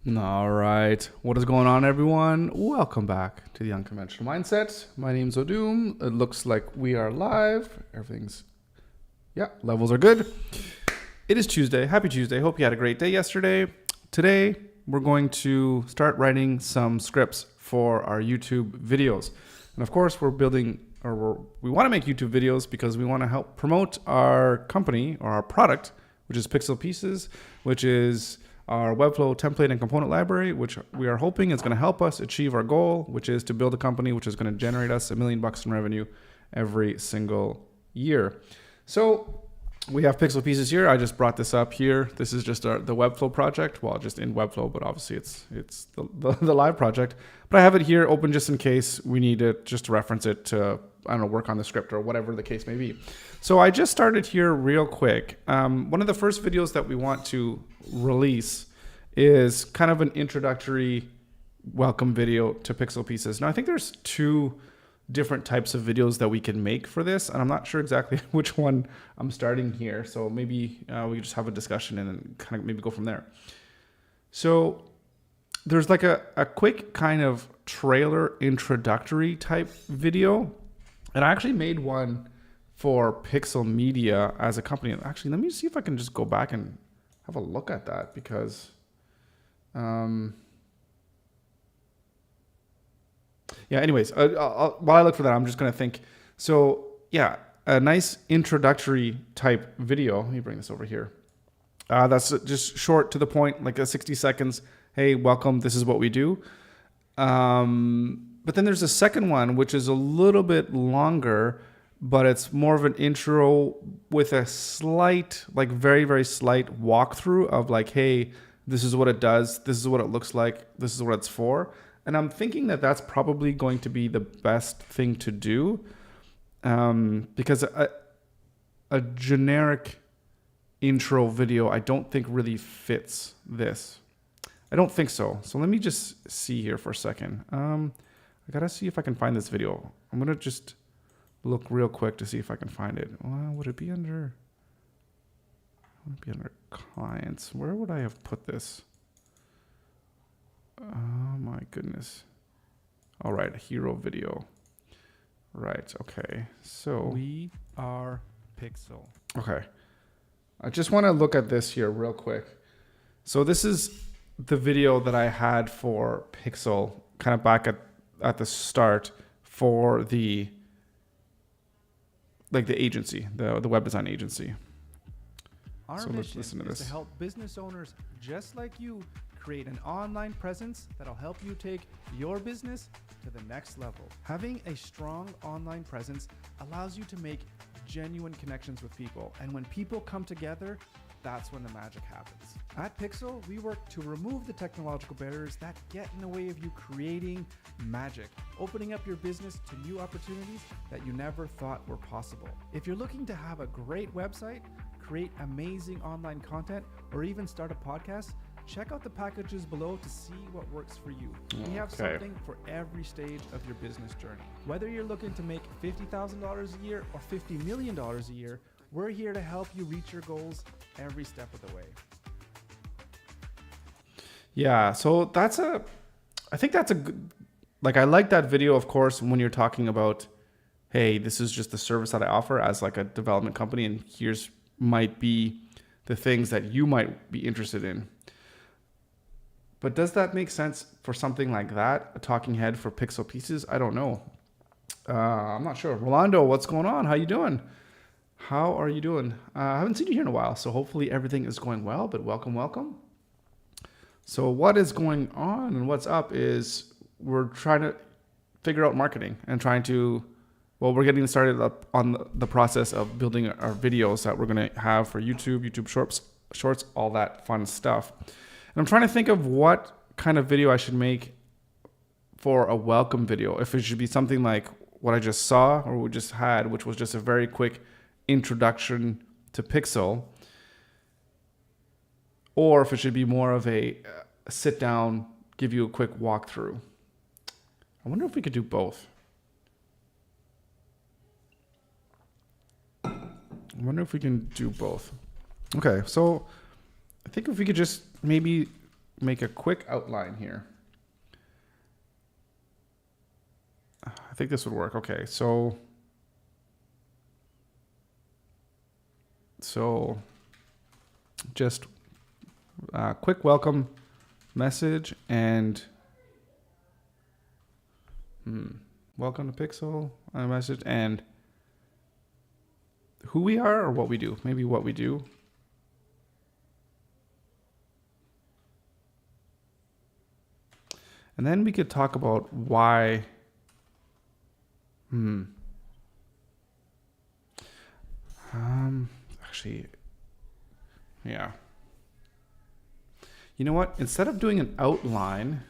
All right. What is going on, everyone? Welcome back to the Unconventional Mindset. My name's Odum. It looks like we are live. Levels are good. It is Tuesday. Happy Tuesday. Hope you had a great day yesterday. Today, we're going to start writing some scripts for our YouTube videos. And of course, we want to make YouTube videos because we want to help promote our company or our product, which is Piixel Pieces, which is our WEBFLOW template and component library, which we are hoping is going to help us achieve our goal, which is to build a company which is going to generate us $1 million in revenue every single year. So we have Piixel Pieces here. I just brought this up here. This is just the WEBFLOW project. Well, just in WEBFLOW, but obviously it's the live project. But I have it here open just in case we need it, just to reference it to, I don't know, work on the script or whatever the case may be. So I just started here real quick. One of the first videos that we want to release is kind of an introductory welcome video to Piixel Pieces. Now I think there's two different types of videos that we can make for this, and I'm not sure exactly which one I'm starting here. So maybe we just have a discussion and then kind of maybe go from there. So there's like a quick kind of trailer introductory type video. And I actually made one for Piixel Media as a company. Actually, let me see if I can just go back and have a look at that because, anyways, while I look for that, I'm just going to think. So yeah, a nice introductory type video. Let me bring this over here. That's just short to the point, like a 60 seconds. Hey, welcome. This is what we do. But then there's a second one, which is a little bit longer, but it's more of an intro with a slight, like very, very slight walkthrough of like, hey, this is what it does. This is what it looks like. This is what it's for. And I'm thinking that that's probably going to be the best thing to do because a generic intro video, I don't think really fits this. I don't think so. So let me just see here for a second. I gotta see if I can find this video. I'm gonna just look real quick to see if I can find it. Well, would it be under? Would it be under clients? Where would I have put this? Oh my goodness! All right, a hero video. Right. Okay. So we are Piixel. Okay. I just want to look at this here real quick. So this is the video that I had for Piixel, kind of back at the start for the agency, the web design agency. Our mission is to help business owners just like you create an online presence that'll help you take your business to the next level. Having a strong online presence allows you to make genuine connections with people, and when people come together, that's when the magic happens. At Piixel, we work to remove the technological barriers that get in the way of you creating magic, opening up your business to new opportunities that you never thought were possible. If you're looking to have a great website, create amazing online content, or even start a podcast, check out the packages below to see what works for you. We have something for every stage of your business journey. Whether you're looking to make $50,000 a year or $50 million a year, we're here to help you reach your goals every step of the way. Yeah, so I think that's a good, like I like that video, of course, when you're talking about, hey, this is just the service that I offer as like a development company, and here's might be the things that you might be interested in. But does that make sense for something like that? A talking head for Piixel Pieces? I don't know. I'm not sure. Rolando, what's going on? How you doing? How are you doing? I haven't seen you here in a while, so hopefully everything is going well, but welcome. So what is going on and what's up is we're trying to figure out marketing and we're getting started up on the process of building our videos that we're going to have for YouTube shorts, all that fun stuff. And I'm trying to think of what kind of video I should make for a welcome video. If it should be something like what I just saw or we just had, which was just a very quick introduction to Piixel, or if it should be more of a sit down, give you a quick walkthrough. I wonder if we could do both. Okay, so I think if we could just maybe make a quick outline here. I think this would work. Okay, so just a quick welcome message and welcome to Piixel message and who we are or what we do. Maybe what we do. And then we could talk about why. Actually, yeah. You know what? Instead of doing an outline,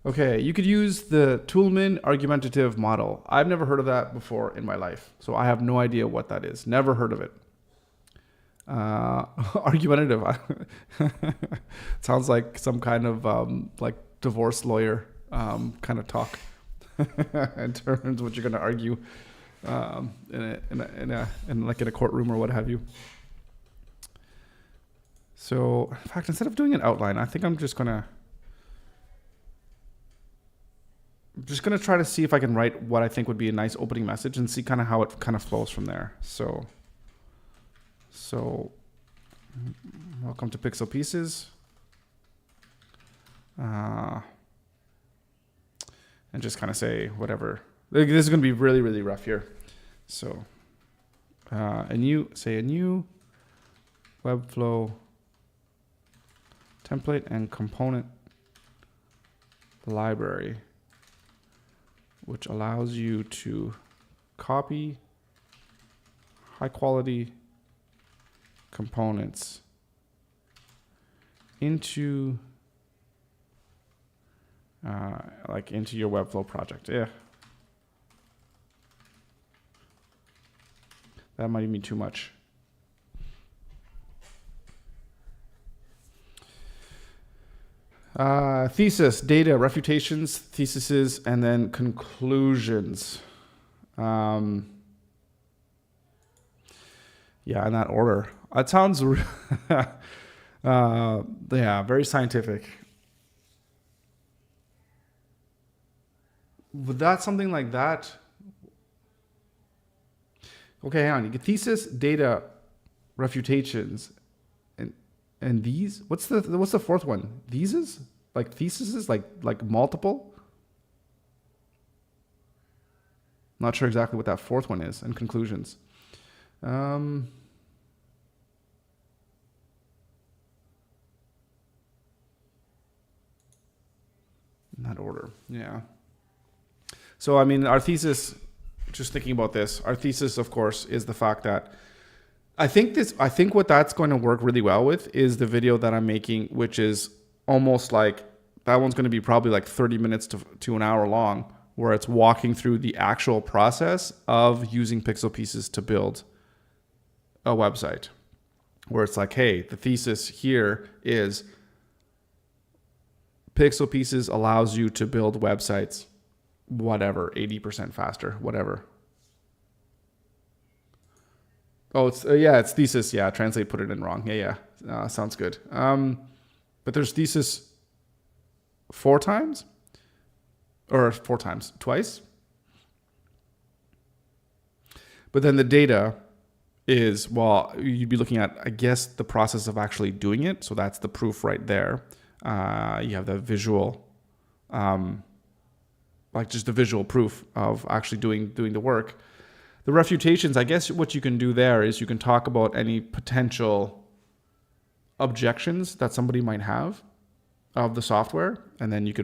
okay, you could use the Toolman argumentative model. I've never heard of that before in my life, so I have no idea what that is. Never heard of it. Argumentative. Sounds like some kind of like divorce lawyer kind of talk in terms of what you're going to argue in a courtroom or what have you. So, in fact, instead of doing an outline, I think I'm just gonna try to see if I can write what I think would be a nice opening message and see kind of how it kind of flows from there. So welcome to Piixel Pieces. And just kind of say whatever. This is going to be really, really rough here. So, a new WEBFLOW template and component library, which allows you to copy high quality components into into your WEBFLOW project. Yeah. That might even be too much. Thesis, data, refutations, theses, and then conclusions. Yeah, in that order. That sounds, yeah, very scientific. Would that something like that? Okay, hang on. You get thesis, data, refutations, and these. What's the fourth one? These is like theses, like multiple. Not sure exactly what that fourth one is. And conclusions. In that order, yeah. So I mean, our thesis. Just thinking about this, our thesis, of course, is the fact that I think what that's going to work really well with is the video that I'm making, which is almost like that one's going to be probably like 30 minutes to an hour long, where it's walking through the actual process of using Piixel Pieces to build a website, where it's like, hey, the thesis here is Piixel Pieces allows you to build websites whatever, 80% faster, whatever. Oh, it's it's thesis. Yeah, translate, put it in wrong. Yeah. Sounds good. But there's thesis twice. But then the data is, well, you'd be looking at, I guess, the process of actually doing it. So that's the proof right there. You have the visual, like just the visual proof of actually doing the work. The refutations, I guess what you can do there is you can talk about any potential objections that somebody might have of the software, and then you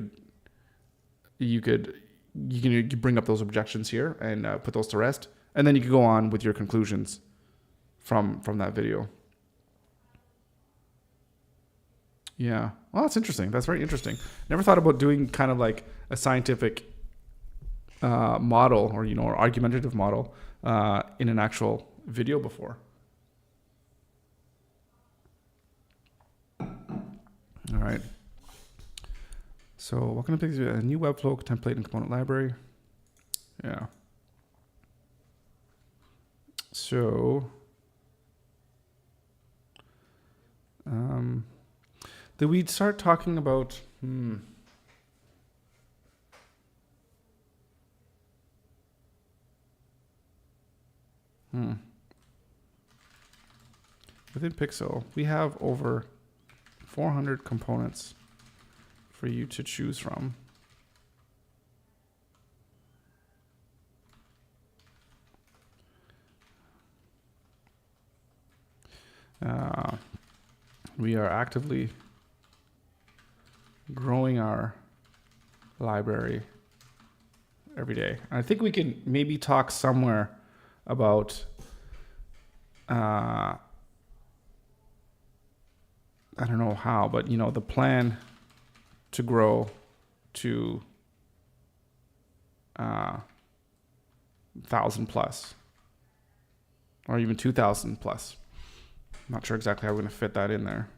bring up those objections here and put those to rest, and then you could go on with your conclusions from that video. Yeah, well, that's interesting. That's very interesting. Never thought about doing kind of like a scientific model or argumentative model in an actual video before. All right. So welcome to a new WEBFLOW template and component library. Yeah. So Did we start talking about? Within Piixel, we have over 400 components for you to choose from. We are actively growing our library every day. And I think we can maybe talk somewhere about I don't know how, but the plan to grow to 1,000 plus, or even 2,000 plus. I'm not sure exactly how we're going to fit that in there.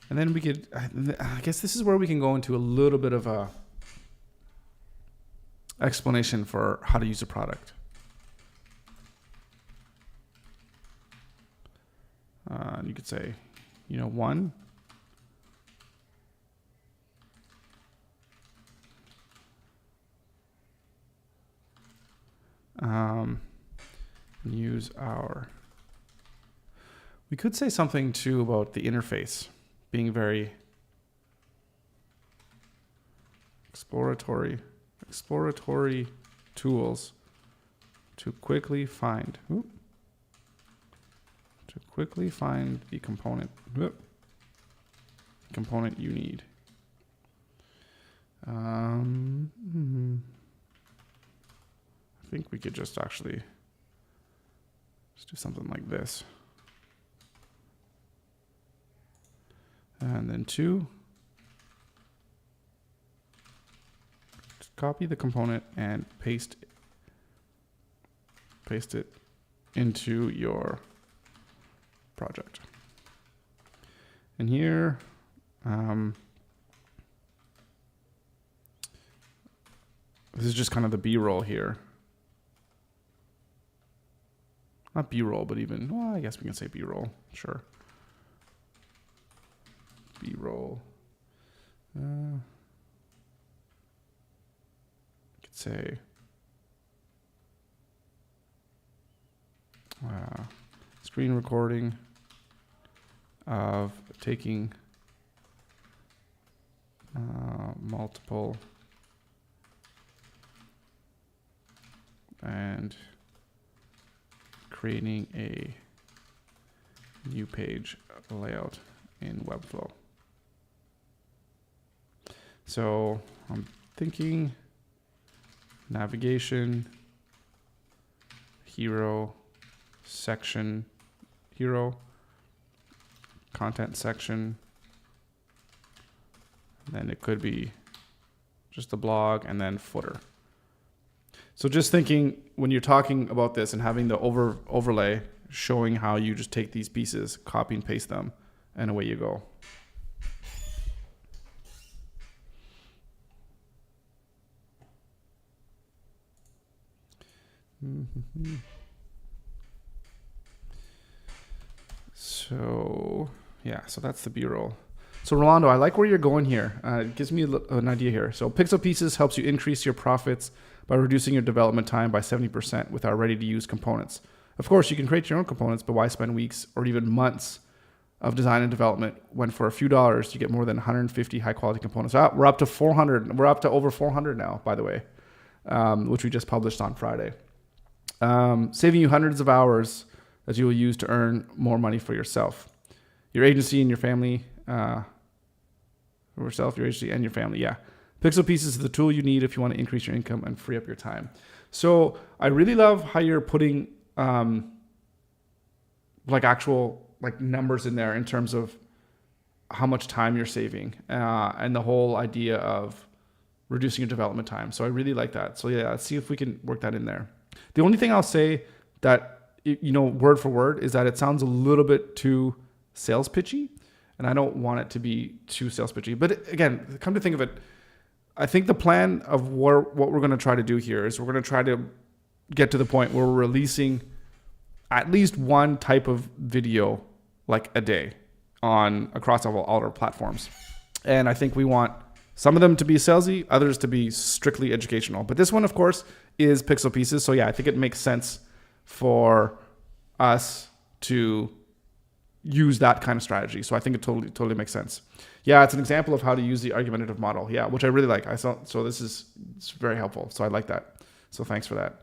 And then we could, I guess this is where we can go into a little bit of a explanation for how to use a product. You could say, one, use our, we could say something too about the interface being very exploratory tools to quickly find the component you need. I think we could just actually do something like this. And then 2, just copy the component and paste it into your project. And here, this is just kind of the B-roll here. Not B-roll, but even, well, I guess we can say B-roll, sure. B-roll. Could say screen recording of taking multiple and creating a new page layout in WEBFLOW. So I'm thinking navigation, hero, section, hero, content section. Then it could be just the blog and then footer. So just thinking when you're talking about this and having the overlay showing how you just take these pieces, copy and paste them, and away you go. So yeah, so that's the B-roll. So Rolando, I like where you're going here. It gives me an idea here. So Piixel Pieces helps you increase your profits by reducing your development time by 70% with our ready-to-use components. Of course, you can create your own components, but why spend weeks or even months of design and development when for a few dollars you get more than 150 high-quality components? We're up to 400. We're up to over 400 now, by the way, which we just published on Friday. Saving you hundreds of hours that you will use to earn more money for yourself, your agency, and your family. For yourself, your agency, and your family. Yeah. Piixel Pieces is the tool you need if you want to increase your income and free up your time. So I really love how you're putting actual numbers in there in terms of how much time you're saving and the whole idea of reducing your development time. So I really like that. So yeah, let's see if we can work that in there. The only thing I'll say that, word for word, is that it sounds a little bit too sales pitchy, and I don't want it to be too sales pitchy. But again, come to think of it, I think the plan of what we're going to try to do here is we're going to try to get to the point where we're releasing at least one type of video like a day across all our platforms. And I think we want some of them to be salesy, others to be strictly educational. But this one, of course, is Piixel Pieces. So yeah, I think it makes sense for us to use that kind of strategy. So I think it totally makes sense. Yeah, it's an example of how to use the argumentative model. Yeah, which I really like. So it's very helpful. So I like that. So thanks for that.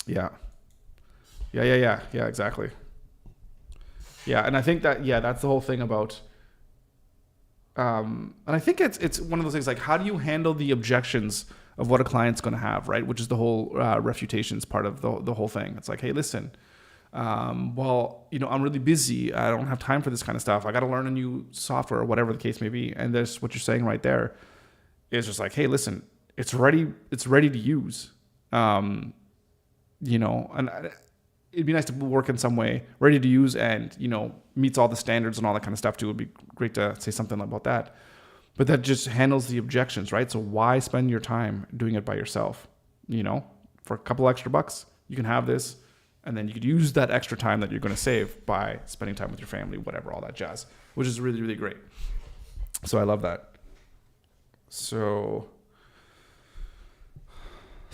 Yeah, exactly. Yeah, and I think that, that's the whole thing about, and I think it's one of those things like, how do you handle the objections of what a client's going to have, right? Which is the whole refutations part of the whole thing. It's like, hey, listen, well, I'm really busy. I don't have time for this kind of stuff. I got to learn a new software or whatever the case may be. And there's what you're saying right there is just like, hey, listen, it's ready to use. And it'd be nice to work in some way, ready to use, and meets all the standards and all that kind of stuff too. It'd be great to say something about that. But that just handles the objections, right? So why spend your time doing it by yourself? For a couple extra bucks, you can have this, and then you could use that extra time that you're going to save by spending time with your family, whatever, all that jazz, which is really, really great. So I love that. So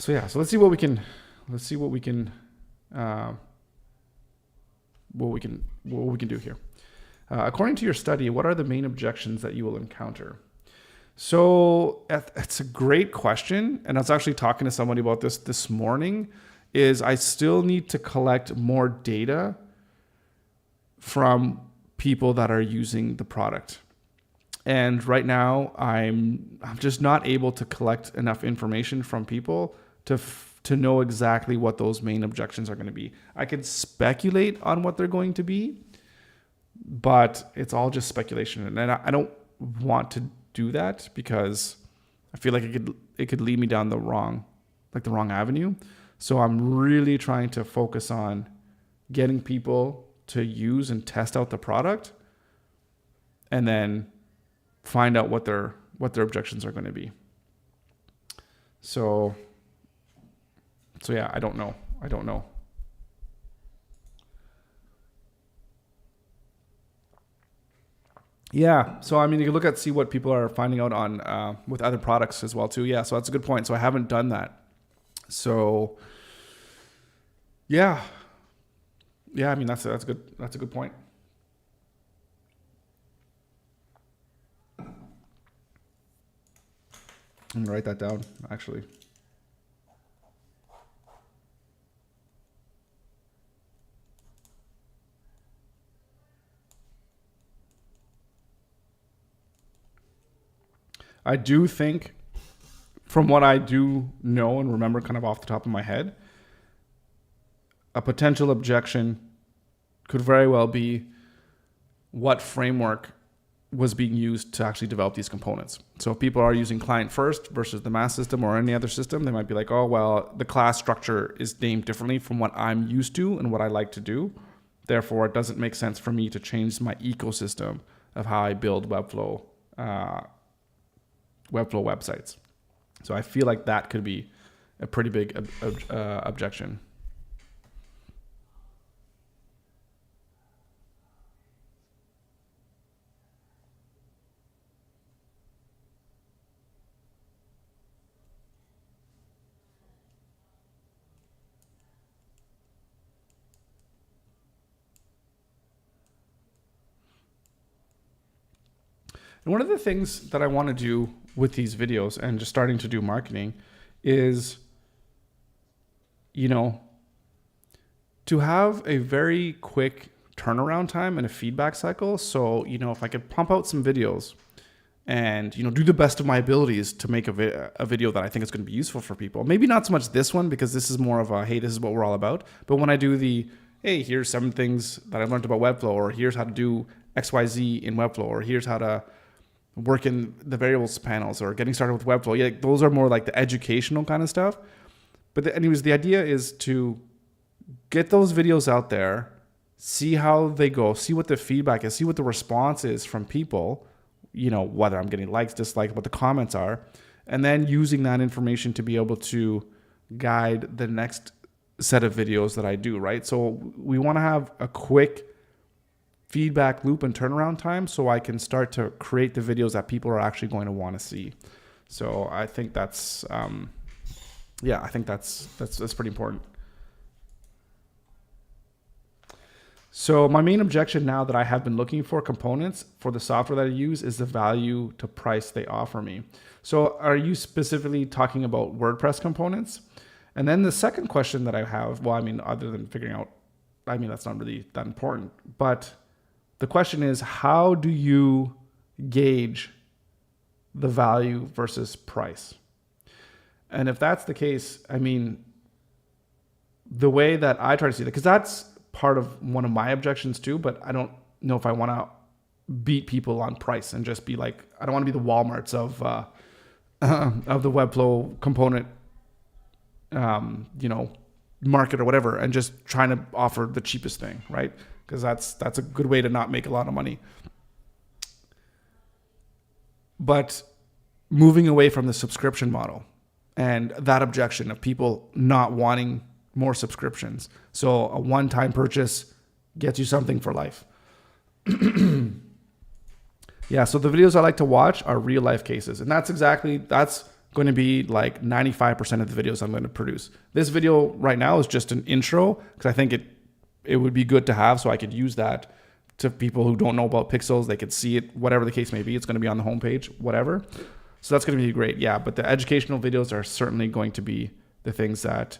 yeah. So let's see what we can do here. According to your study, what are the main objections that you will encounter? So it's a great question. And I was actually talking to somebody about this morning, is I still need to collect more data from people that are using the product. And right now I'm just not able to collect enough information from people to know exactly what those main objections are going to be. I could speculate on what they're going to be, but it's all just speculation. And I don't want to do that because I feel like it could lead me down the wrong avenue. So I'm really trying to focus on getting people to use and test out the product, and then find out what their objections are going to be. So yeah, I don't know. Yeah, so I mean, you can see what people are finding out on with other products as well too. Yeah, so that's a good point. So I haven't done that. So yeah, I mean that's a good point. I'm gonna write that down actually. I do think, from what I do know and remember kind of off the top of my head, a potential objection could very well be what framework was being used to actually develop these components. So if people are using client first versus the mass system or any other system, they might be like, oh, well, the class structure is named differently from what I'm used to and what I like to do. Therefore, it doesn't make sense for me to change my ecosystem of how I build WEBFLOW websites. So I feel like that could be a pretty big objection. And one of the things that I want to do with these videos and just starting to do marketing is, to have a very quick turnaround time and a feedback cycle. So, if I could pump out some videos and, do the best of my abilities to make a video that I think is going to be useful for people. Maybe not so much this one, because this is more of a, hey, this is what we're all about. But when I do hey, here's 7 things that I learned about WEBFLOW, or here's how to do XYZ in WEBFLOW, or here's how to work in the variables panels, or getting started with WEBFLOW. Yeah, those are more like the educational kind of stuff. But anyways, the idea is to get those videos out there, see how they go, see what the feedback is, see what the response is from people, whether I'm getting likes, dislikes, what the comments are, and then using that information to be able to guide the next set of videos that I do, right? So we want to have a quick feedback loop and turnaround time so I can start to create the videos that people are actually going to want to see. So I think that's, I think that's pretty important. So my main objection now that I have been looking for components for the software that I use is the value to price they offer me. So are you specifically talking about WordPress components? And then the second question that I have, well, I mean, other than figuring out, I mean, that's not really that important, but the question is, how do you gauge the value versus price? And if that's the case, I mean, the way that I try to see that, because that's part of one of my objections too, but I don't know if I want to beat people on price and just be like, I don't want to be the Walmarts of the WEBFLOW component, market or whatever, and just trying to offer the cheapest thing, right? Because that's a good way to not make a lot of money. But moving away from the subscription model and that objection of people not wanting more subscriptions. So a one-time purchase gets you something for life. Yeah, so the videos I like to watch are real life cases. And that's going to be like 95% of the videos I'm going to produce. This video right now is just an intro because I think it would be good to have so I could use that to people who don't know about pixels. They could see it, whatever the case may be. It's going to be on the homepage, whatever. So that's going to be great. Yeah, but the educational videos are certainly going to be the things that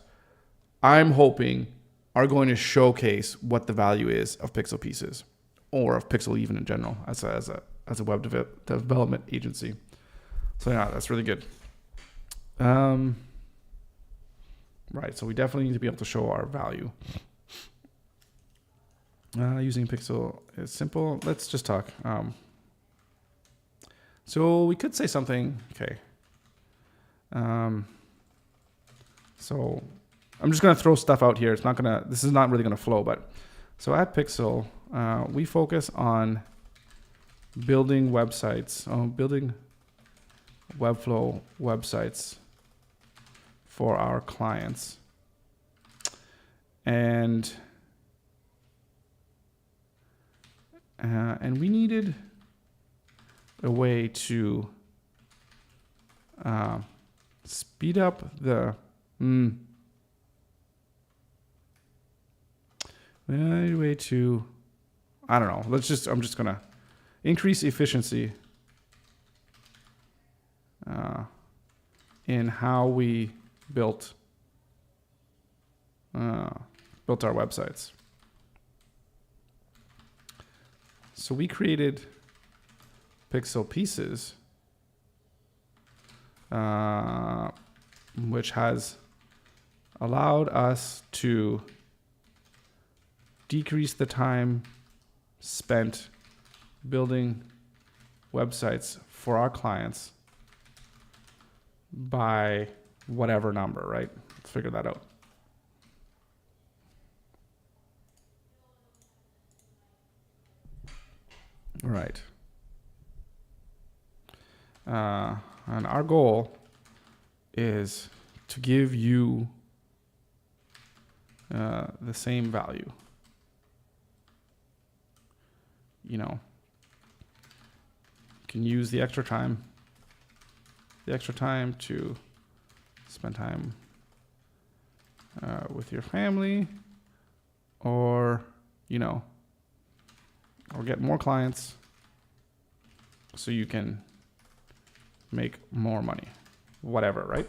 I'm hoping are going to showcase what the value is of Piixel Pieces or of Piixel even in general as a web development agency. So yeah, that's really good. Right, so we definitely need to be able to show our value. Using Piixel is simple. Let's just talk. So we could say something. Okay. So I'm just gonna throw stuff out here. This is not really gonna flow, but so at Piixel, we focus on building websites, building WEBFLOW websites for our clients. And we needed a way to speed up the way to, I don't know. I'm just gonna increase efficiency in how we built our websites. So we created Piixel Pieces, which has allowed us to decrease the time spent building websites for our clients by whatever number, right? Let's figure that out. All right. And our goal is to give you the same value. You can use the extra time to spend time with your family, or or get more clients so you can make more money, whatever, right?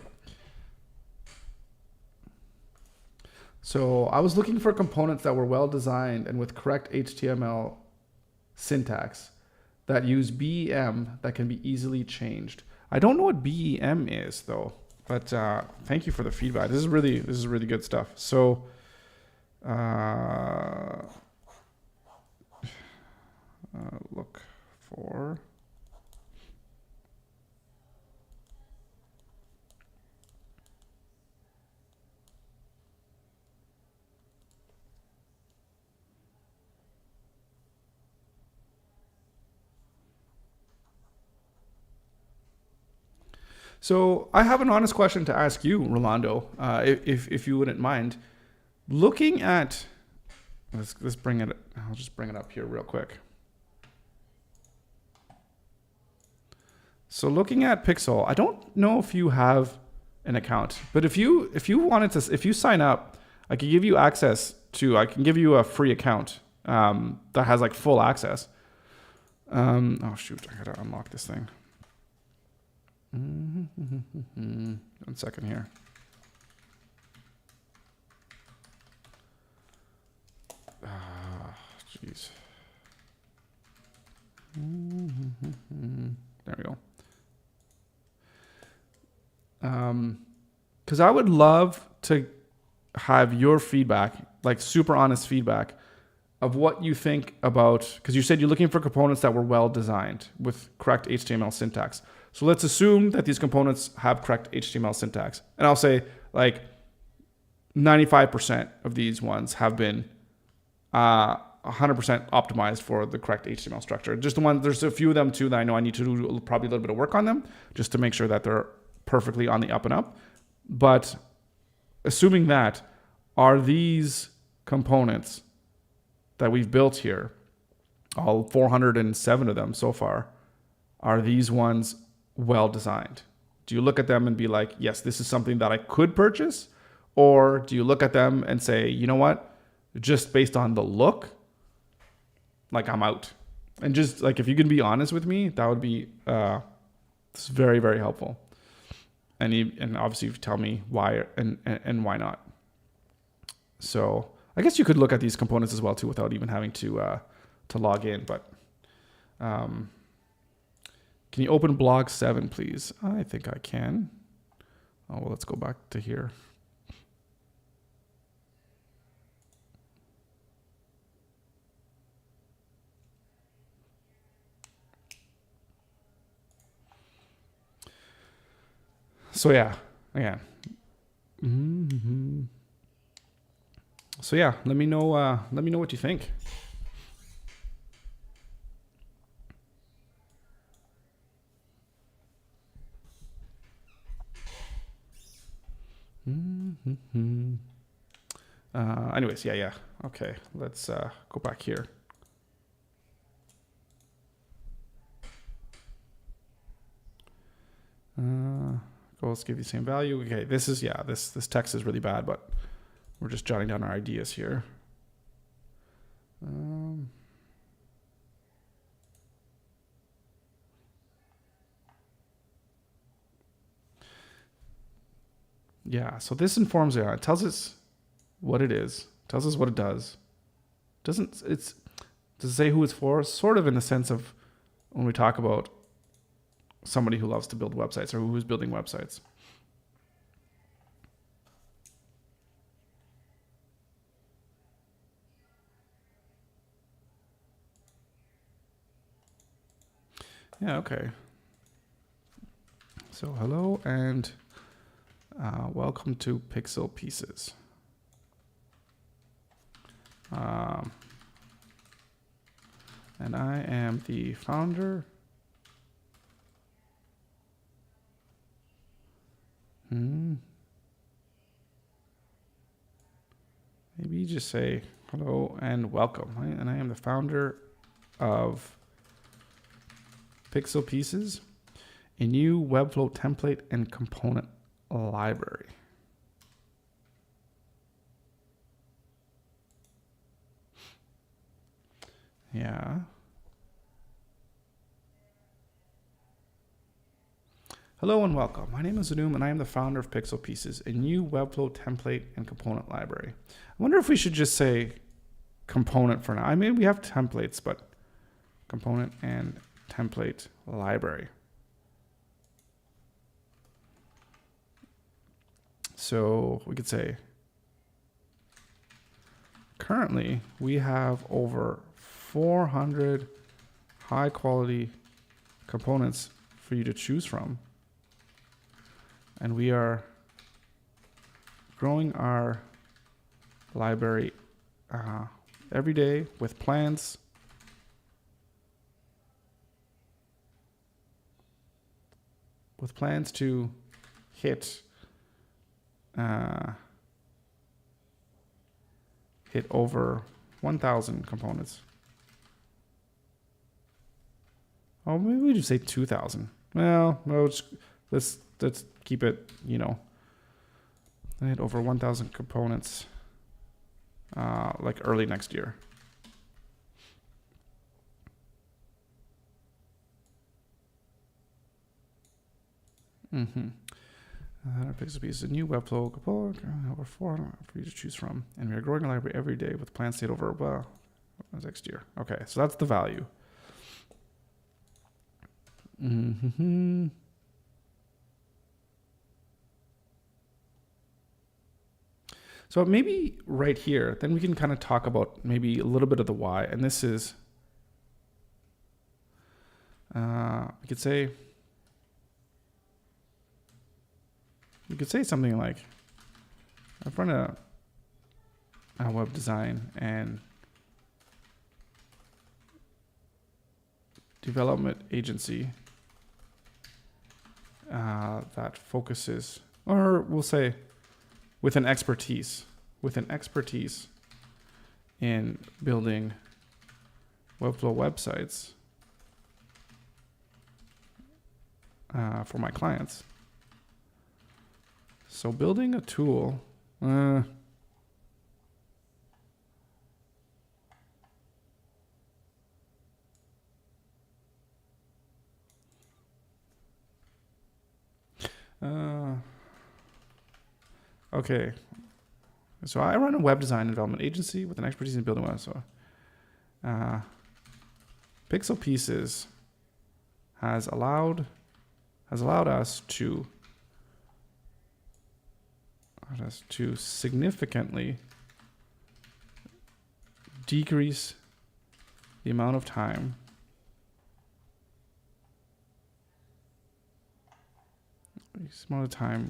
So I was looking for components that were well designed and with correct HTML syntax that use BEM that can be easily changed. I don't know what BEM is though, but thank you for the feedback. This is really good stuff. So look for So I have an honest question to ask you, Rolando, if you wouldn't mind. looking at, let's bring it, I'll just bring it up here real quick. So looking at Piixel, I don't know if you have an account, but if you sign up, I can give you access to, I can give you a free account that has like full access. Oh shoot, I gotta unlock this thing. 1 second here. Jeez. There we go. Because I would love to have your feedback, like super honest feedback of what you think about, because you said you're looking for components that were well designed with correct HTML syntax. So let's assume that these components have correct HTML syntax. And I'll say like 95% of these ones have been 100% optimized for the correct HTML structure. Just the one, there's a few of them too that I know I need to do probably a little bit of work on them just to make sure that they're perfectly on the up and up. But assuming that, are these components that we've built here, all 407 of them so far, are these ones well designed? Do you look at them and be like, yes, this is something that I could purchase? Or do you look at them and say, you know what, just based on the look, like I'm out? And just like, if you can be honest with me, that would be it's very, very helpful. And obviously you tell me why and why not. So I guess you could look at these components as well too without even having to log in. But can you open blog 7, please? I think I can. Oh, well, let's go back to here. So yeah, again. So yeah, let me know what you think. Anyways, yeah. Okay, let's go back here. Let's give you the same value. Okay, this is, yeah, this text is really bad, but we're just jotting down our ideas here. Yeah, so this informs it. It tells us what it is, tells us what it does. Does it say who it's for? Sort of in the sense of when we talk about somebody who loves to build websites or who's building websites. Yeah, okay. So hello and welcome to Piixel Pieces. And I am the founder. Maybe you just say hello and welcome. And I am the founder of Piixel Pieces, a new WEBFLOW template and component library. Yeah. Hello and welcome. My name is Anum and I am the founder of Piixel Pieces, a new WEBFLOW template and component library. I wonder if we should just say component for now. I mean, we have templates, but component and template library. So we could say currently we have over 400 high quality components for you to choose from. And we are growing our library every day with plans to hit hit over 1,000 components. Oh, maybe we just say 2,000. Well, let's keep it, I hit over 1,000 components like early next year. Piixel Pieces, a new WEBFLOW component, over 400 for you to choose from. And we are growing a library every day with plans to hit over next year. Okay, so that's the value. So maybe right here, then we can kind of talk about maybe a little bit of the why. And this is, we could say something like, I've run a web design and development agency that focuses, or we'll say with an expertise in building WEBFLOW websites for my clients. So building a tool, okay. So I run a web design and development agency with an expertise in building web. So Piixel Pieces has allowed us to significantly decrease the amount of time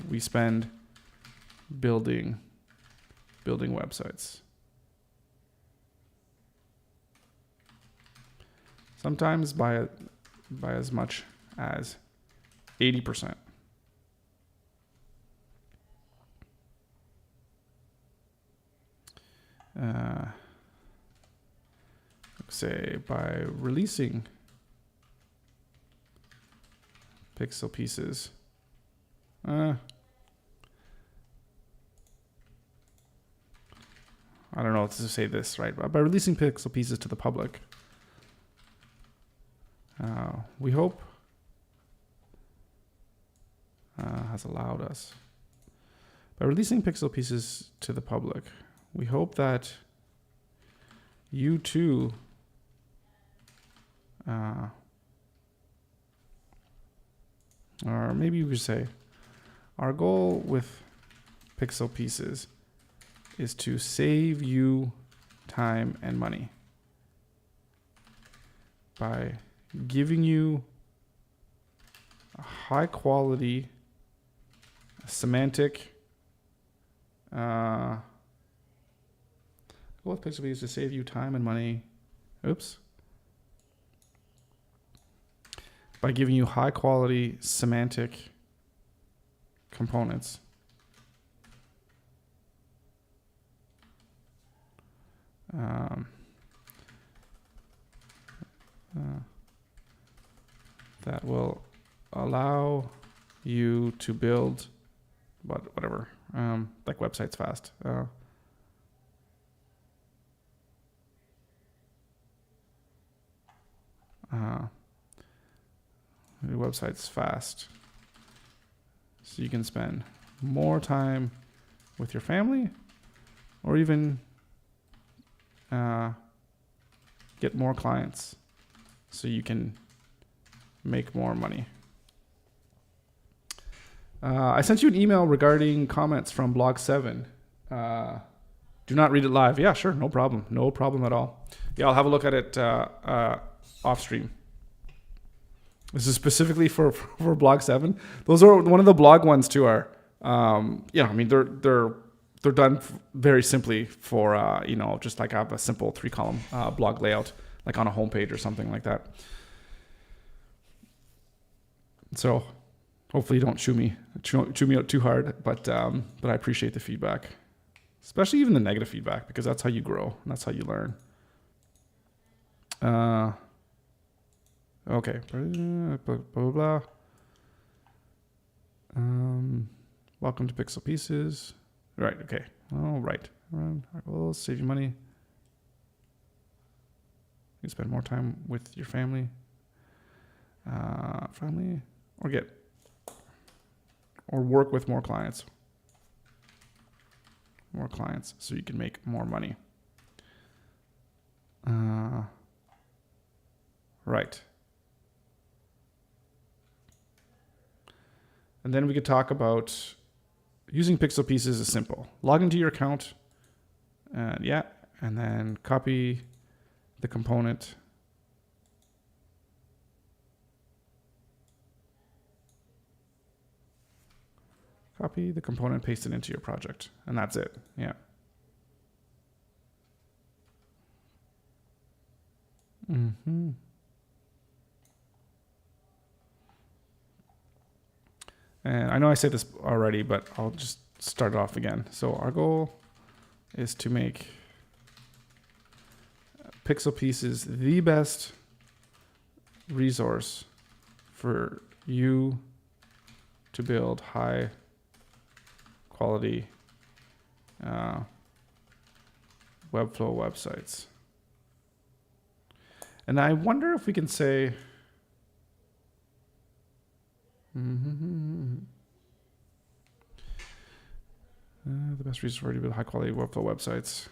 we spend building websites. Sometimes by as much as 80%. Say by releasing Piixel Pieces, I don't know how to say this right, but by releasing Piixel Pieces to the public, we hope has allowed us. By releasing Piixel Pieces to the public, we hope that you too or maybe you could say our goal with Piixel Pieces is to save you time and money by giving you a high quality semantic goal with Piixel Pieces to save you time and money. By giving you high quality semantic components. That will allow you to build whatever, like websites fast. Your website's fast, so you can spend more time with your family, or even get more clients, so you can make more money. I sent you an email regarding comments from Blog 7. Do not read it live. Yeah, sure, no problem. No problem at all. Yeah, I'll have a look at it off stream. This is specifically for Blog 7. Those are one of the blog ones too. Are they're done very simply for just like have a simple 3-column blog layout, like on a homepage or something like that. So hopefully you don't chew me out too hard, but I appreciate the feedback. especially even the negative feedback, because that's how you grow and that's how you learn. Okay. Blah, blah, blah. Welcome to Piixel Pieces. Right. Okay. All right. Well, save you money. You spend more time with your family. Or work with more clients. More clients so you can make more money. Right. And then we could talk about using Piixel Pieces is simple. Log into your account, and then copy the component. Copy the component, paste it into your project, and that's it. Yeah. Mm-hmm. And I know I said this already, but I'll just start it off again. So our goal is to make Piixel Pieces the best resource for you to build high quality WEBFLOW websites. And I wonder if we can say the best resource for you to build high quality WEBFLOW websites.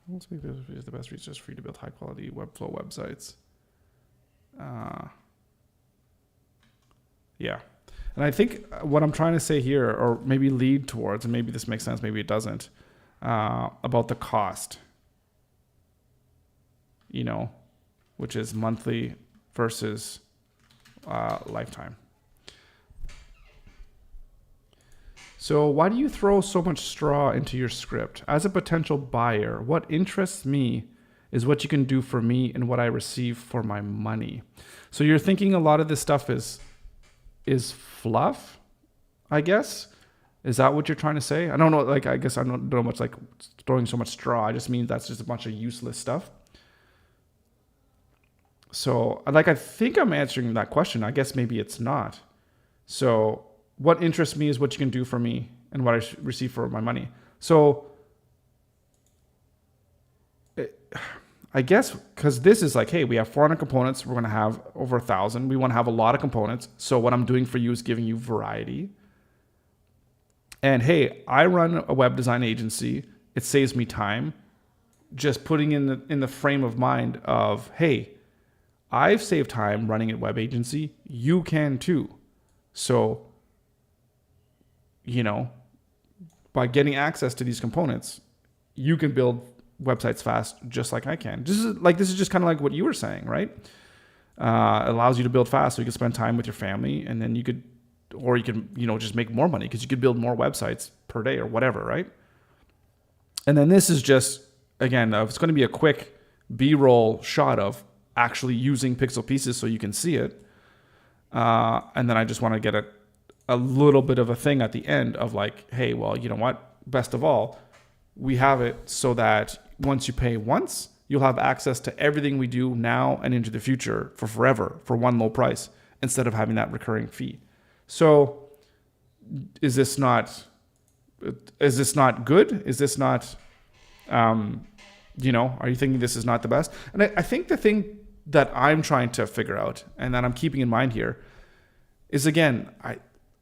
Let's make this the best resource for you to build high quality WEBFLOW websites. Yeah. And I think what I'm trying to say here, or maybe lead towards, and maybe this makes sense, maybe it doesn't, about the cost, which is monthly versus lifetime. So why do you throw so much straw into your script? As a potential buyer, what interests me is what you can do for me and what I receive for my money. So you're thinking a lot of this stuff is fluff, I guess. Is that what you're trying to say? I don't know. I guess I don't know much like throwing so much straw. I just mean that's just a bunch of useless stuff. So I think I'm answering that question. I guess maybe it's not. So what interests me is what you can do for me and what I receive for my money. So I guess because this is like, hey, we have 400 components. We're going to have over 1,000. We want to have a lot of components. So what I'm doing for you is giving you variety. And hey, I run a web design agency. It saves me time. Just putting in the frame of mind of, hey, I've saved time running a web agency. You can too. So, by getting access to these components, you can build websites fast just like I can. This is just kind of like what you were saying, right? It allows you to build fast so you can spend time with your family, and then you can just make more money because you could build more websites per day or whatever, right? And then this is just, again, it's going to be a quick B-roll shot of actually using Piixel Pieces so you can see it. And then I just want to get a little bit of a thing at the end of like, hey, well, you know what? Best of all, we have it so that once you pay once, you'll have access to everything we do now and into the future for forever for one low price instead of having that recurring fee. So is this not good? Is this not, are you thinking this is not the best? And I think the thing that I'm trying to figure out and that I'm keeping in mind here is, again,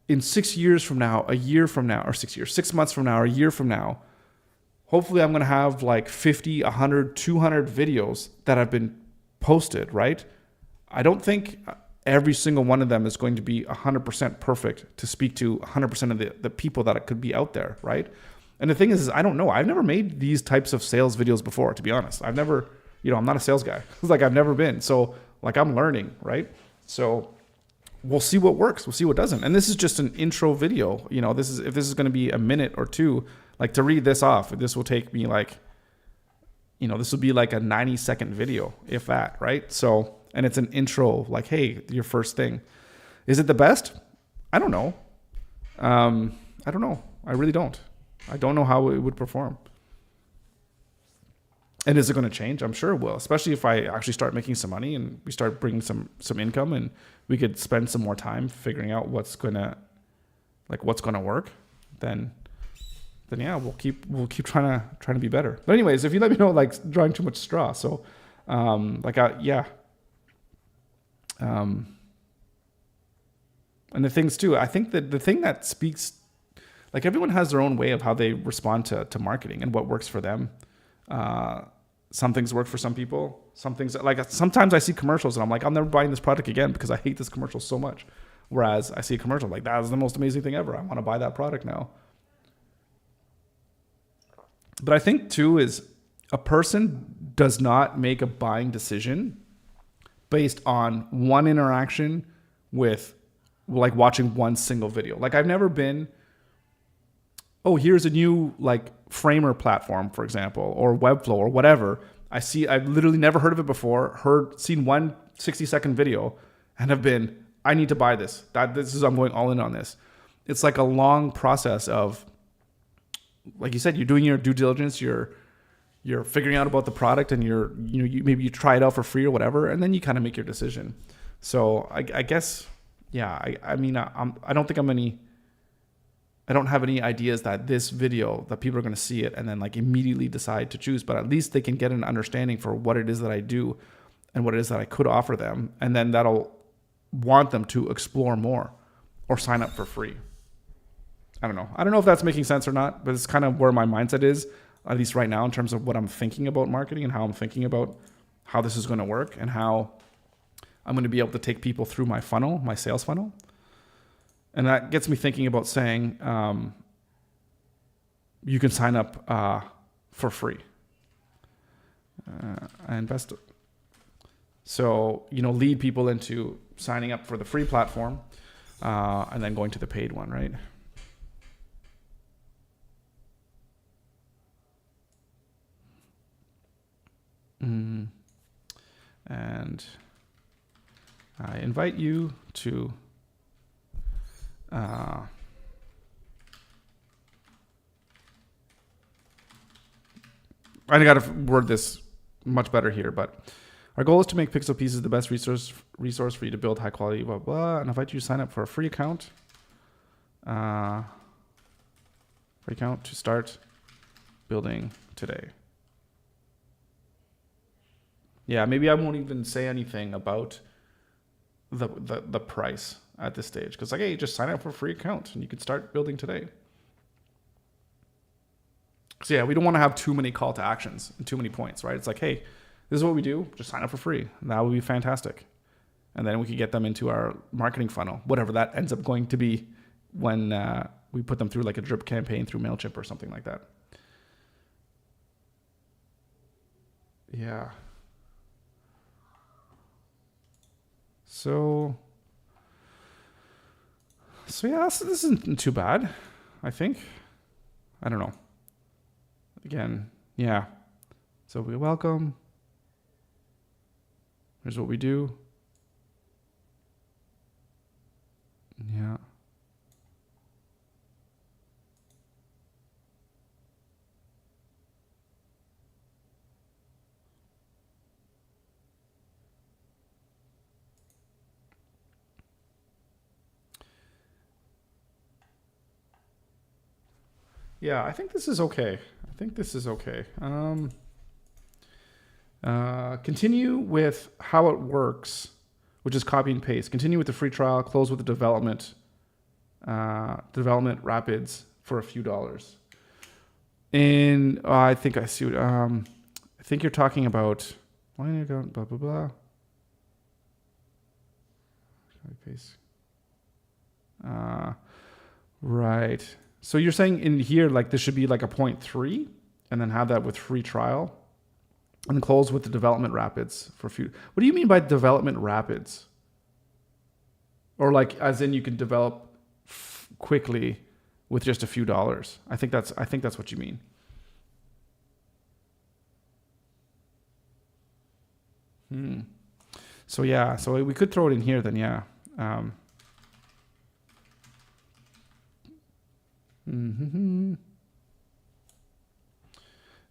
in 6 years from now, a year from now, or 6 years, 6 months from now, or a year from now, hopefully I'm going to have like 50, 100, 200 videos that have been posted, right? I don't think every single one of them is going to be 100% perfect to speak to 100% of the people that could be out there, right? And the thing is I don't know. I've never made these types of sales videos before, to be honest. I've never, I'm not a sales guy. It's like I've never been. So like I'm learning, right? So we'll see what works. We'll see what doesn't. And this is just an intro video. If this is going to be a minute or two, like to read this off, this will take me like, this will be like a 90-second video, if that, right? So, and it's an intro, like, hey, your first thing. Is it the best? I don't know. I don't know. I really don't. I don't know how it would perform. And is it going to change? I'm sure it will, especially if I actually start making some money and we start bringing some income, and we could spend some more time figuring out what's going to work. Then yeah, we'll keep trying to be better. But anyways, if you let me know, like, drawing too much straw. So, yeah. And the things too, I think that the thing that speaks, like, everyone has their own way of how they respond to marketing and what works for them. Some things work for some people. Some things, like, sometimes I see commercials and I'm like, I'm never buying this product again because I hate this commercial so much. Whereas I see a commercial like, that is the most amazing thing ever. I want to buy that product now. But I think too is a person does not make a buying decision based on one interaction with, like, watching one single video. Like, I've never been, oh, here's a new, like, Framer platform, for example, or WEBFLOW or whatever. I've literally never heard of it before, seen one 60-second video and have been, I need to buy this. I'm going all in on this. It's like a long process of, like you said, you're doing your due diligence, you're figuring out about the product, and maybe you try it out for free or whatever, and then you kind of make your decision. So I guess, yeah, I mean, I don't have any ideas that this video, that people are going to see it and then, like, immediately decide to choose, but at least they can get an understanding for what it is that I do and what it is that I could offer them. And then that'll want them to explore more or sign up for free. I don't know if that's making sense or not, but it's kind of where my mindset is, at least right now, in terms of what I'm thinking about marketing and how I'm thinking about how this is going to work and how I'm going to be able to take people through my funnel, my sales funnel. And that gets me thinking about saying, you can sign up for free. And best, so, lead people into signing up for the free platform, and then going to the paid one, right? And I invite you to I got to word this much better here, but our goal is to make Piixel Pieces the best resource for you to build high quality, blah, blah, and I invite you to sign up for a free account. To start building today. Yeah, maybe I won't even say anything about the price at this stage, because, like, hey, just sign up for a free account and you can start building today. So yeah, we don't want to have too many call to actions and too many points, right? It's like, hey, this is what we do. Just sign up for free. And that would be fantastic. And then we could get them into our marketing funnel, whatever that ends up going to be when we put them through, like, a drip campaign through MailChimp or something like that. Yeah. So yeah, this isn't too bad, I think. I don't know. Again, yeah. So we welcome. Here's what we do. Yeah. Yeah, I think this is okay. Continue with how it works, which is copy and paste. Continue with the free trial. Close with the development rapids for a few dollars. And I think I see what, I think you're talking about, blah, blah, blah. Copy paste. Right. So you're saying in here, like, this should be like a 0.3 and then have that with free trial and close with the development rapids for few. What do you mean by development rapids? Or, like, as in you can develop quickly with just a few dollars? I think that's what you mean. So yeah, so we could throw it in here then, yeah. Mm-hmm.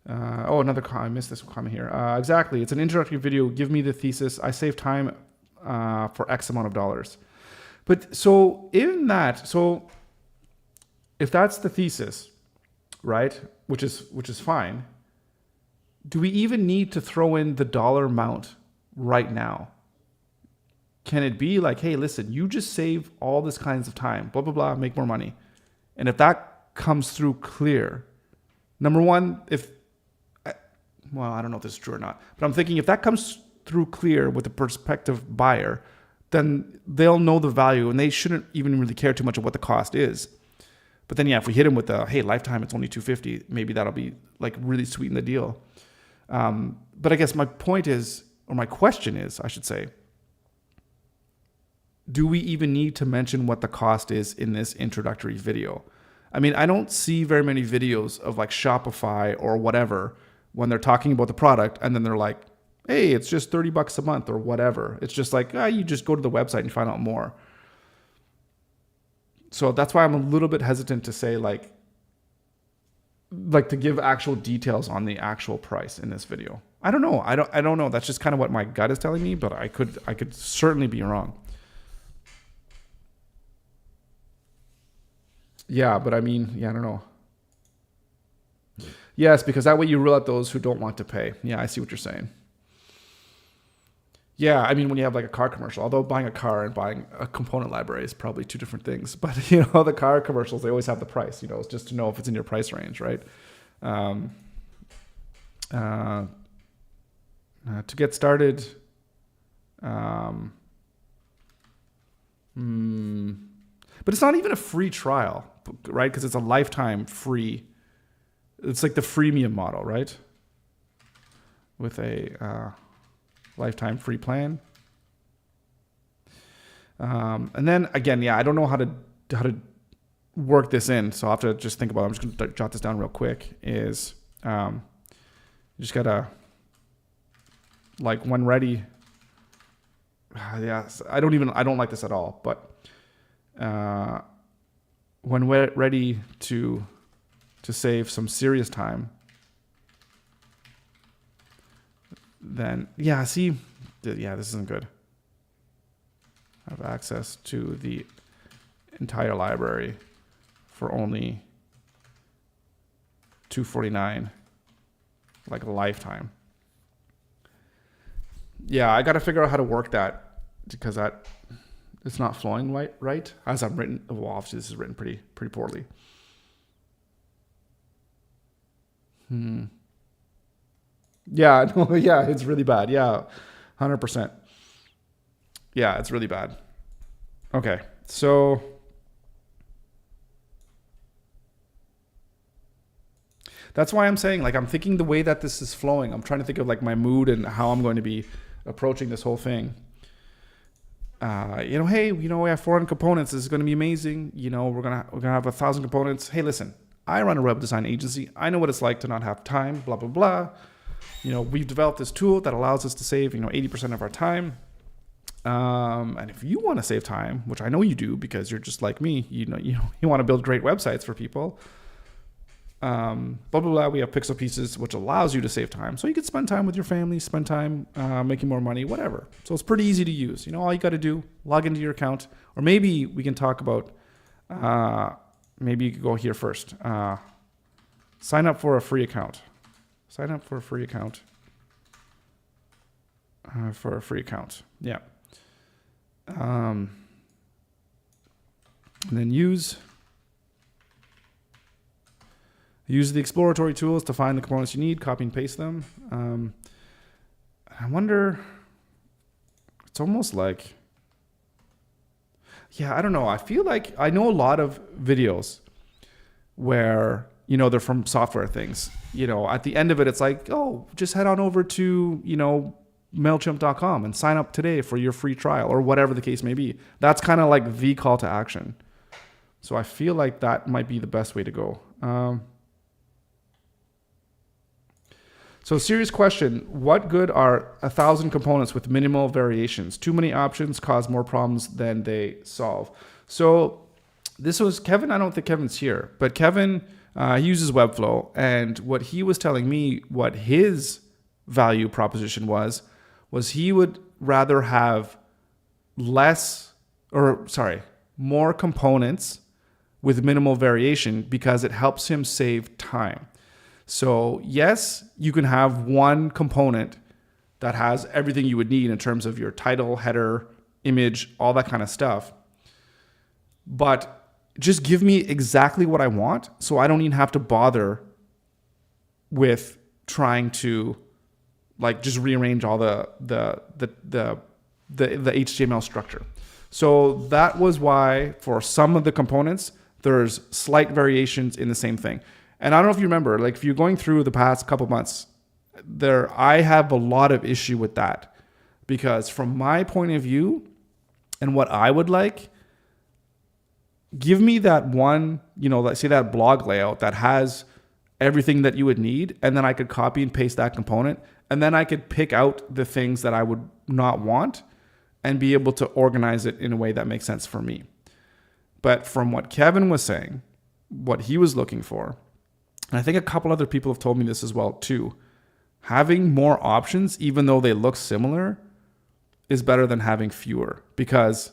Another comment. I missed this comment here. Exactly. It's an introductory video. Give me the thesis. I save time for X amount of dollars. But so in that, so if that's the thesis, right, which is fine, do we even need to throw in the dollar amount right now? Can it be like, hey, listen, you just save all this kinds of time, blah, blah, blah, make more money. And if that comes through clear, number one, I don't know if this is true or not, but I'm thinking if that comes through clear with a prospective buyer, then they'll know the value and they shouldn't even really care too much of what the cost is. But then, yeah, if we hit them with the, hey, lifetime, it's only $250, maybe that'll be like really sweeten the deal. But I guess my point is, or my question is, I should say, do we even need to mention what the cost is in this introductory video? I mean, I don't see very many videos of like Shopify or whatever when they're talking about the product and then they're like, hey, it's just $30 a month or whatever. It's just like, you just go to the website and find out more. So that's why I'm a little bit hesitant to say like to give actual details on the actual price in this video. I don't know. I don't know. That's just kind of what my gut is telling me, but I could certainly be wrong. Yeah, but I mean, I don't know. Yes, because that way you rule out those who don't want to pay. Yeah, I see what you're saying. Yeah, I mean, when you have like a car commercial, although buying a car and buying a component library is probably two different things. But, the car commercials, they always have the price, it's just to know if it's in your price range, right? To get started, but it's not even a free trial, right? Because it's a lifetime free. It's like the freemium model, right? With a lifetime free plan. And then again, I don't know how to work this in, so I'll have to just think about it. I'm just going to jot this down real quick. Is you just gotta, like, when ready. I don't like this at all, but when we're ready to save some serious time, then this isn't good. Have access to the entire library for only $249, like a lifetime. Yeah, I got to figure out how to work that because it's not flowing right as I've written. Well, obviously this is written pretty poorly. Yeah, no, yeah, it's really bad. Yeah, 100%. Yeah, it's really bad. Okay, so that's why I'm saying, like, I'm thinking the way that this is flowing. I'm trying to think of like my mood and how I'm going to be approaching this whole thing. Hey, we have 400 components. This is going to be amazing. We're gonna have 1,000 components. Hey, listen, I run a web design agency. I know what it's like to not have time. Blah blah blah. We've developed this tool that allows us to save 80% of our time. And if you want to save time, which I know you do because you're just like me, you want to build great websites for people. Blah blah blah. We have Piixel Pieces, which allows you to save time, so you can spend time with your family, spend time making more money, whatever. So it's pretty easy to use. All you got to do, log into your account, or maybe we can talk about. Maybe you could go here first. Sign up for a free account. Sign up for a free account. Yeah. And then use the exploratory tools to find the components you need, copy and paste them. I wonder, it's almost like, I don't know. I feel like I know a lot of videos where, they're from software things. At the end of it, it's like, oh, just head on over to, MailChimp.com and sign up today for your free trial or whatever the case may be. That's kind of like the call to action. So I feel like that might be the best way to go. So serious question, what good are 1,000 components with minimal variations? Too many options cause more problems than they solve. So this was Kevin. I don't think Kevin's here, but Kevin he uses WEBFLOW, and what he was telling me, what his value proposition was he would rather have more components with minimal variation because it helps him save time. So yes, you can have one component that has everything you would need in terms of your title, header, image, all that kind of stuff. But just give me exactly what I want, so I don't even have to bother with trying to like just rearrange all the HTML structure. So that was why for some of the components, there's slight variations in the same thing. And I don't know if you remember, like if you're going through the past couple months, I have a lot of issue with that, because from my point of view and what I would like, give me that one, let's say that blog layout that has everything that you would need, and then I could copy and paste that component, and then I could pick out the things that I would not want and be able to organize it in a way that makes sense for me. But from what Kevin was saying, what he was looking for, and I think a couple other people have told me this as well too, having more options, even though they look similar, is better than having fewer, because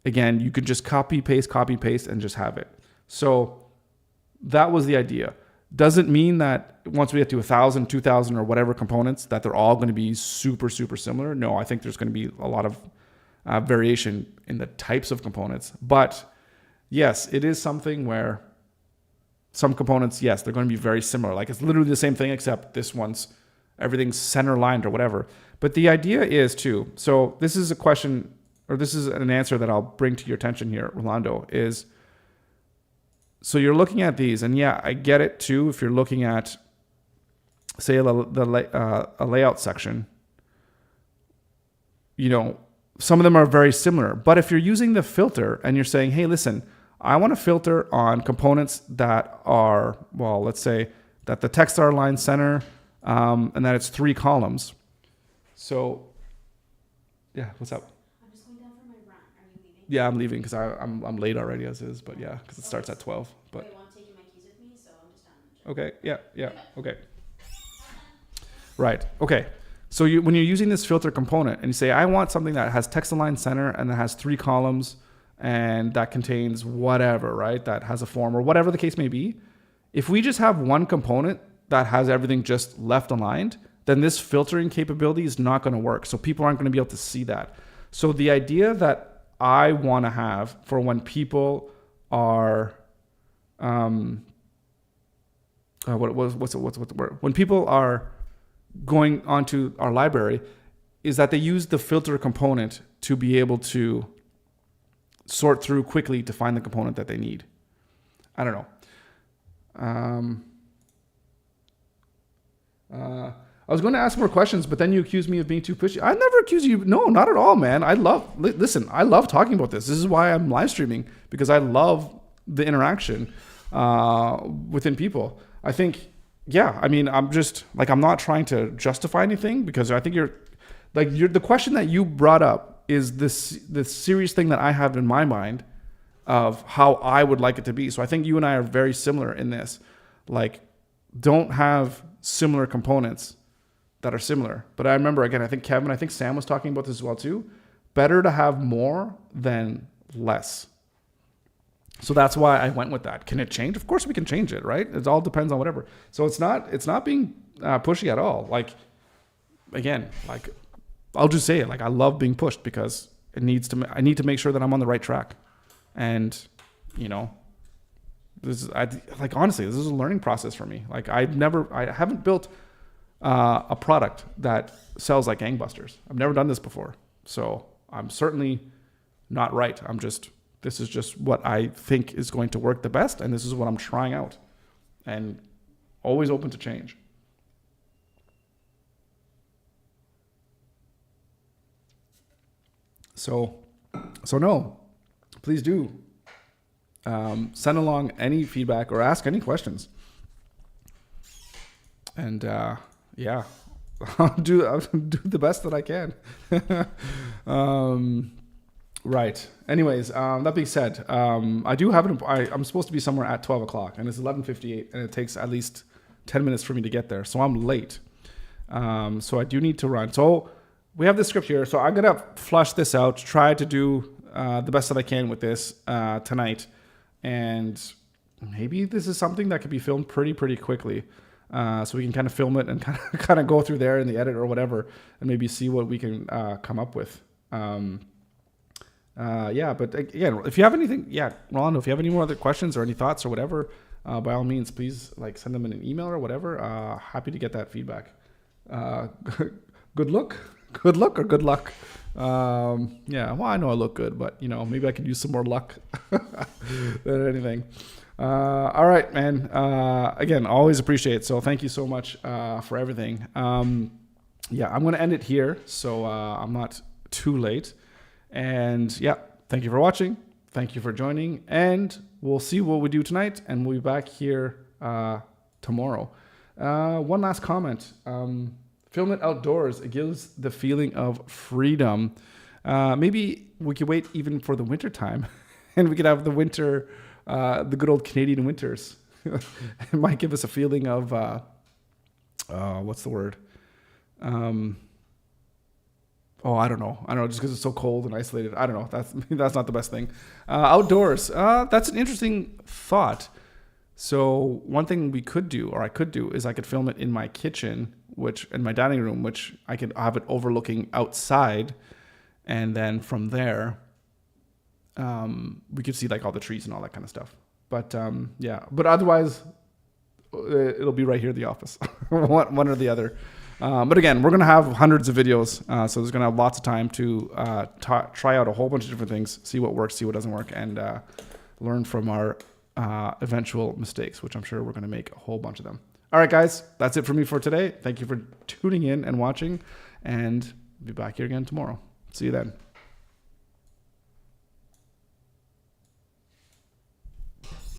again, you could just copy paste, and just have it. So that was the idea. Doesn't mean that once we get to 1,000, 2,000 or whatever components that they're all going to be super, super similar. No, I think there's going to be a lot of variation in the types of components. But yes, it is something where some components, yes, they're going to be very similar. Like it's literally the same thing, except this one's everything's center lined or whatever. But the idea is too, so this is a question, or this is an answer that I'll bring to your attention here, Rolando, is, so you're looking at these, and yeah, I get it too. If you're looking at, say, a layout section, some of them are very similar. But if you're using the filter and you're saying, hey, listen, I want to filter on components that are, well, let's say that the text are aligned center, and that it's 3 columns. So, yeah, what's up? Yeah, I'm leaving because I'm late already as is, but yeah, because it starts at 12. But I want to take my keys with me, so I'm just down the okay, yeah, okay. Right, okay. So when you're using this filter component and you say, I want something that has text align center and that has 3 columns and that contains whatever, right? That has a form or whatever the case may be. If we just have one component that has everything just left aligned, then this filtering capability is not going to work. So people aren't going to be able to see that. So the idea that I want to have for when people are, what's the word? When people are going onto our library, is that they use the filter component to be able to sort through quickly to find the component that they need. I don't know. I was going to ask more questions, but then you accused me of being too pushy. I never accuse you. No, not at all, man. I love talking about this. This is why I'm live streaming, because I love the interaction within people. I think, yeah, I mean, I'm just like, I'm not trying to justify anything, because I think the question that you brought up is the serious thing that I have in my mind of how I would like it to be. So I think you and I are very similar in this. Like, don't have similar components that are similar. But I remember, again, I think Kevin, I think Sam was talking about this as well too. Better to have more than less. So that's why I went with that. Can it change? Of course we can change it, right? It all depends on whatever. So it's not being pushy at all. Like, again, like, I'll just say it. Like, I love being pushed because I need to make sure that I'm on the right track. And, honestly, this is a learning process for me. Like, I haven't built a product that sells like gangbusters. I've never done this before. So I'm certainly not right. This is just what I think is going to work the best. And this is what I'm trying out, and always open to change. So no, please do send along any feedback or ask any questions. And yeah, I'll do the best that I can. Right. Anyways, that being said, I do have I'm supposed to be somewhere at 12 o'clock, and it's 11:58, and it takes at least 10 minutes for me to get there. So I'm late. So I do need to run. So we have this script here. So I'm going to flush this out, try to do the best that I can with this tonight. And maybe this is something that could be filmed pretty quickly. So we can kind of film it and kind of go through there in the edit or whatever, and maybe see what we can come up with. But again, if you have anything, Rolando, if you have any more other questions or any thoughts or whatever, by all means, please send them in an email or whatever. Happy to get that feedback. Good luck or good luck. Well, I know I look good, but maybe I could use some more luck than anything. All right, man. Again, always appreciate it. So thank you so much for everything. I'm going to end it here so I'm not too late. And thank you for watching. Thank you for joining. And we'll see what we do tonight. And we'll be back here tomorrow. One last comment. Film it outdoors. It gives the feeling of freedom. Maybe we could wait even for the winter time. And we could have the winter, the good old Canadian winters. It might give us a feeling of, what's the word? I don't know, just because it's so cold and isolated. I don't know. That's not the best thing. Outdoors. That's an interesting thought. So one thing we could do, or I could do, is I could film it in my kitchen, in my dining room, which I could have it overlooking outside. And then from there, we could see all the trees and all that kind of stuff. But but otherwise, it'll be right here at the office, one or the other. But again, we're going to have hundreds of videos, so there's going to have lots of time to try out a whole bunch of different things, see what works, see what doesn't work, and learn from our eventual mistakes, which I'm sure we're going to make a whole bunch of them. All right, guys, that's it for me for today. Thank you for tuning in and watching, and be back here again tomorrow. See you then.